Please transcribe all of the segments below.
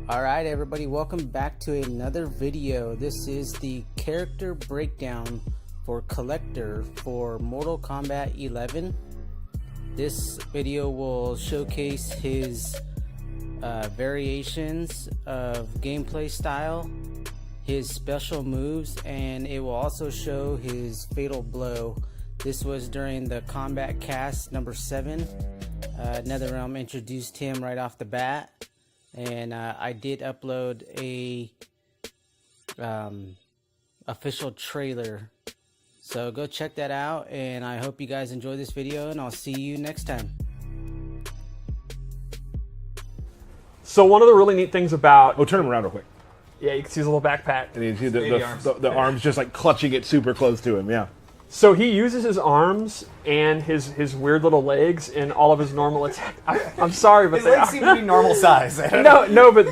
Alright everybody, welcome back to another video. This is the character breakdown for Kollector for Mortal Kombat 11. This video will showcase his variations of gameplay style, his special moves, and it will also show his fatal blow. This was during the Combat Cast number 7. NetherRealm introduced him right off the bat. And I did upload a official trailer, so go check that out, and I hope you guys enjoy this video, and I'll see you next time. So one of the really neat things about... Oh, turn him around real quick. Yeah, you can see his little backpack. And you see the arms just like clutching it super close to him, yeah. So he uses his arms and his weird little legs in all of his normal attack. I'm sorry, but his legs seem to be normal size. No, but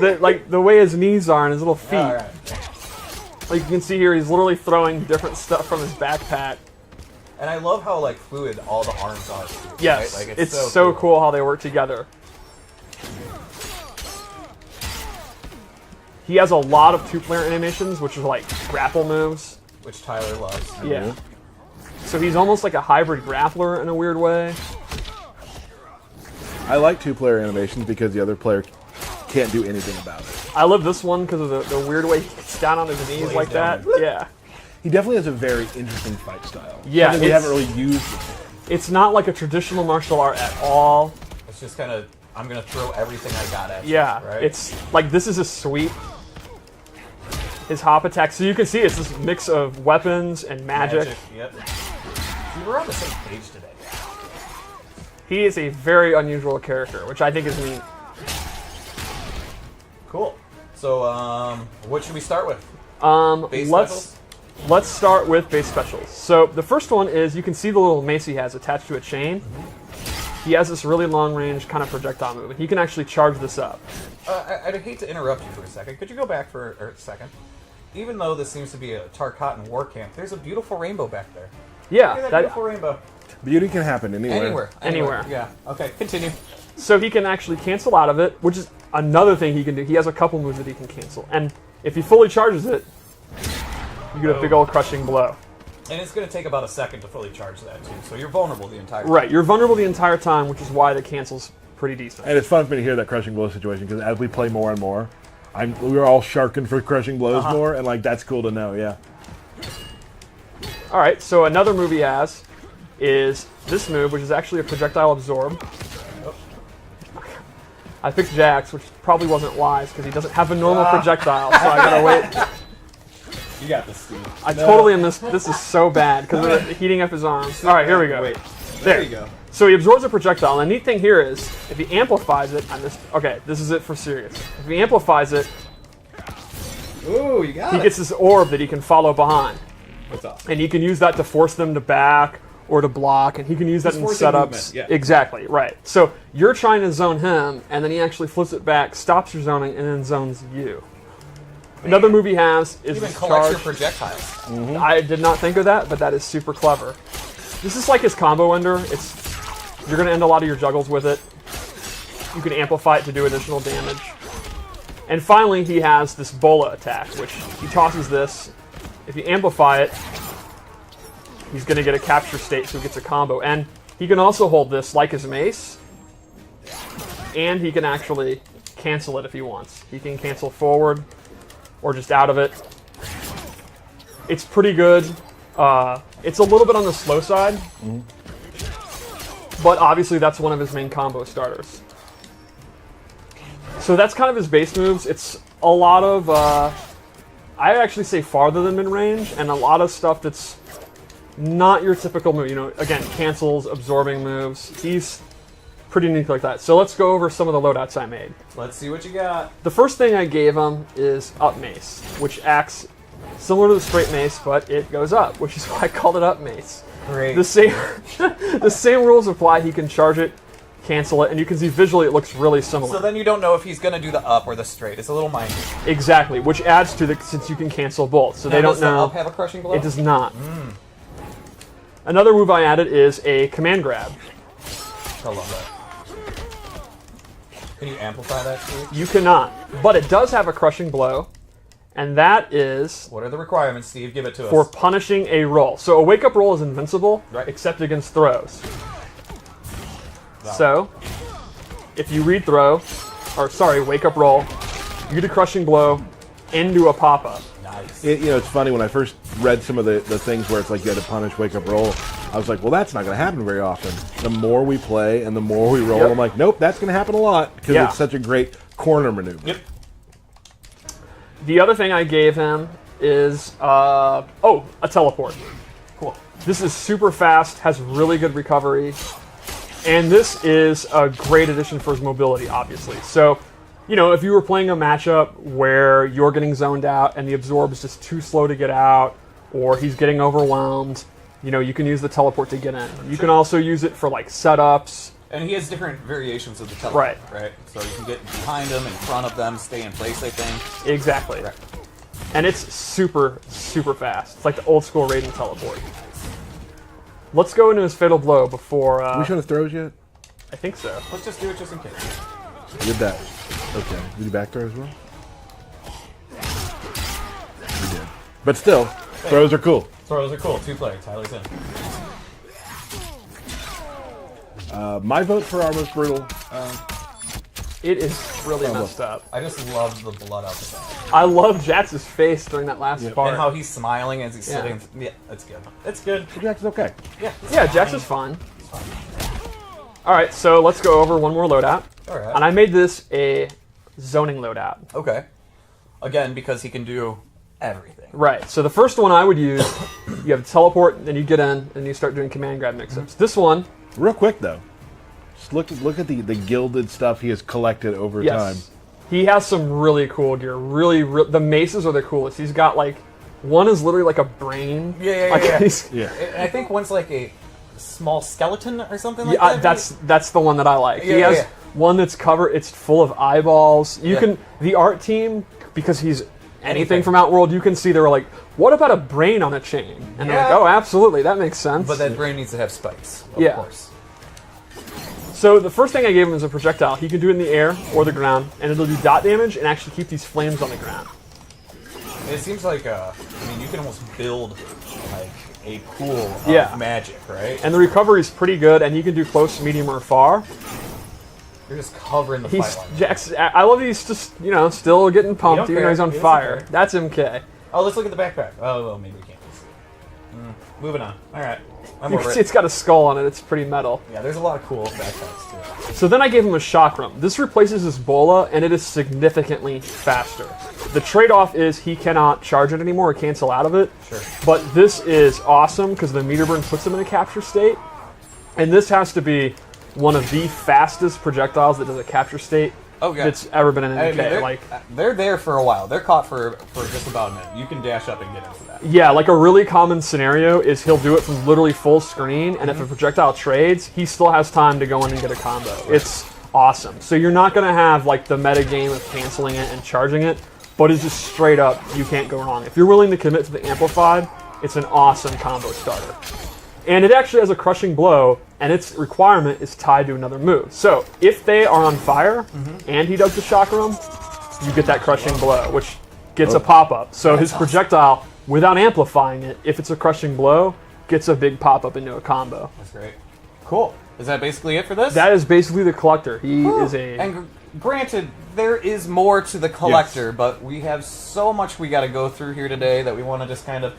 the way his knees are and his little feet. All right. Like you can see here, he's literally throwing different stuff from his backpack. And I love how like fluid all the arms are. Too, yes, right? Like, it's so cool how they work together. He has a lot of two-player animations, which are like grapple moves. Which Tyler loves. Yeah. So he's almost like a hybrid grappler in a weird way. I like two-player animations because the other player can't do anything about it. I love this one because of the weird way he gets down on his knees like that. Yeah. He definitely has a very interesting fight style. Yeah, we haven't really used before. It's not like a traditional martial art at all. It's just kind of, I'm going to throw everything I got at you. Yeah, right? It's like this is a sweep. His hop attack. So you can see it's this mix of weapons and magic. Yep. We were on the same page today. He is a very unusual character, which I think is neat. Cool. So, what should we start with? Let's start with base specials. So the first one is you can see the little mace he has attached to a chain. He has this really long range kind of projectile move, and he can actually charge this up. I'd hate to interrupt you for a second. Could you go back for a second? Even though this seems to be a Tarkatan war camp, there's a beautiful rainbow back there. Yeah, Look at that beautiful rainbow. Beauty can happen anywhere. Anywhere. Yeah. Okay, continue. So he can actually cancel out of it, which is another thing he can do. He has a couple moves that he can cancel. And if he fully charges it, you get a big old crushing blow. And it's going to take about a second to fully charge that, too. So you're vulnerable the entire time. Right, you're vulnerable the entire time, which is why the cancel's pretty decent. And it's fun for me to hear that crushing blow situation because as we play more and more, we're all sharking for crushing blows more, and like that's cool to know, yeah. All right, so another move he has is this move, which is actually a projectile absorb. I picked Jax, which probably wasn't wise because he doesn't have a normal projectile, so I gotta wait. You got this, Steve. I totally am this. This is so bad because of heating up his arms. All right, here we go. Wait, there you go. So he absorbs a projectile, and the neat thing here is, if he amplifies it, okay, this is it for serious. If he amplifies it, Ooh, you got he gets this orb that he can follow behind. What's up? And he can use that to force them to back or to block, and he can use that in setups. Movement, yeah. Exactly, right. So you're trying to zone him, and then he actually flips it back, stops your zoning, and then zones you. Man. Another move he has is even this collects charge. your projectiles. I did not think of that, but that is super clever. This is like his combo ender. You're going to end a lot of your juggles with it. You can amplify it to do additional damage. And finally, he has this bola attack, which he tosses this. If you amplify it, he's going to get a capture state, so he gets a combo. And he can also hold this like his mace, and he can actually cancel it if he wants. He can cancel forward or just out of it. It's pretty good. It's a little bit on the slow side, but obviously that's one of his main combo starters. So that's kind of his base moves. It's a lot of, I actually say farther than mid-range, and a lot of stuff that's not your typical move. You know, again, cancels, absorbing moves. He's pretty unique like that. So let's go over some of the loadouts I made. Let's see what you got. The first thing I gave him is up mace, which acts similar to the straight mace, but it goes up, which is why I called it up mace. Great. The same rules apply. He can charge it, cancel it, and you can see visually it looks really similar. So then you don't know if he's going to do the up or the straight. It's a little minor. Exactly, which adds to since you can cancel both. So now, they don't does know. the up have a crushing blow? It does not. Another move I added is a command grab. I love that. Can you amplify that, Steve? You cannot, But it does have a crushing blow, and that is What are the requirements, Steve? Give it to for us. punishing a roll. So a wake-up roll is invincible, Right. except against throws. Wow. So, if you read throw, or sorry, wake-up roll, you get a crushing blow into a pop-up. Nice. It's funny, when I first read some of the things where it's like you had to punish wake up roll, I was like, well, that's not going to happen very often. The more we play and the more we roll, Yep. I'm like, nope, that's going to happen a lot because Yeah. it's such a great corner maneuver. Yep. The other thing I gave him is, a teleport. Cool. This is super fast, has really good recovery, and this is a great addition for his mobility, obviously. So, if you were playing a matchup where you're getting zoned out and the absorb is just too slow to get out, or he's getting overwhelmed, you can use the teleport to get in. You can also use it for like setups. And he has different variations of the teleport, right? So you can get behind them, in front of them, stay in place, I think. Exactly. Right. And it's super, super fast. It's like the old school Raiden teleport. Let's go into his fatal blow before. Did we show the throws yet? I think so. Let's just do it just in case. We did that. Okay. Did you back throw as well? We did. But still, throws are cool. Throws are cool. 2-player. Tyler's in. My vote for our most brutal. It is really messed up. I just love the blood out the back. I love Jax's face during that last part. And how he's smiling as he's Yeah. sitting. Yeah, that's good. It's good. Jackson's okay. Yeah. Yeah, Jax is fine. All right, so let's go over one more loadout. All right. And I made this a zoning loadout. Okay. Again, because he can do everything. Right, so the first one I would use, you have teleport, then you get in, and you start doing command grab mix-ups. This one, Real quick though, just look at the gilded stuff he has collected over time. yes, he has some really cool gear. The maces are the coolest. He's got like, one is literally like a brain. Yeah. Like, he's- Yeah. I think one's like a small skeleton or something like Yeah, that. that's the one that I like. Yeah, he has yeah. one that's covered. It's full of eyeballs. You Yeah. can the art team, because he's anything Anything. from Outworld. You can see they were like, "What about a brain on a chain?" And they're like, Yeah. "Oh, absolutely, that makes sense." But that brain needs to have spikes, of Yeah. course. So the first thing I gave him is a projectile. He can do it in the air or the ground, and it'll do dot damage and actually keep these flames on the ground. It seems like, you can almost build like a pool of Yeah. magic, right? And the recovery is pretty good, and he can do close, medium, or far. You're just covering the He's fight line. Jax. I love that he's just still getting pumped, even though care. he's on He doesn't fire. care. That's MK. Oh, let's look at the backpack. Oh, well, maybe we can't. Moving on. All right. I'm You over can see it. it's got a skull on it. It's pretty metal. Yeah, there's a lot of cool backpacks, too. So then I gave him a chakram. This replaces his bola, and it is significantly faster. The trade-off is he cannot charge it anymore or cancel out of it. Sure. But this is awesome because the meter burn puts him in a capture state. And this has to be one of the fastest projectiles that does a capture state Oh, yeah. that's ever been in an I mean, MK. they're there for a while. They're caught for just about a minute. You can dash up and get into that. Yeah, like a really common scenario is he'll do it from literally full screen, and if a projectile trades, he still has time to go in and get a combo. It's awesome. So you're not going to have like the meta game of canceling it and charging it, but it's just straight up, you can't go wrong. If you're willing to commit to the amplified, it's an awesome combo starter. And it actually has a crushing blow, and its requirement is tied to another move. So if they are on fire and he does the chakram, you get that crushing blow, which gets a pop-up. So his projectile, without amplifying it, if it's a crushing blow, gets a big pop-up into a combo. That's great. Cool. Is that basically it for this? That is basically the Collector. He is a... And granted, there is more to the Collector, but we have so much we got to go through here today that we want to just kind of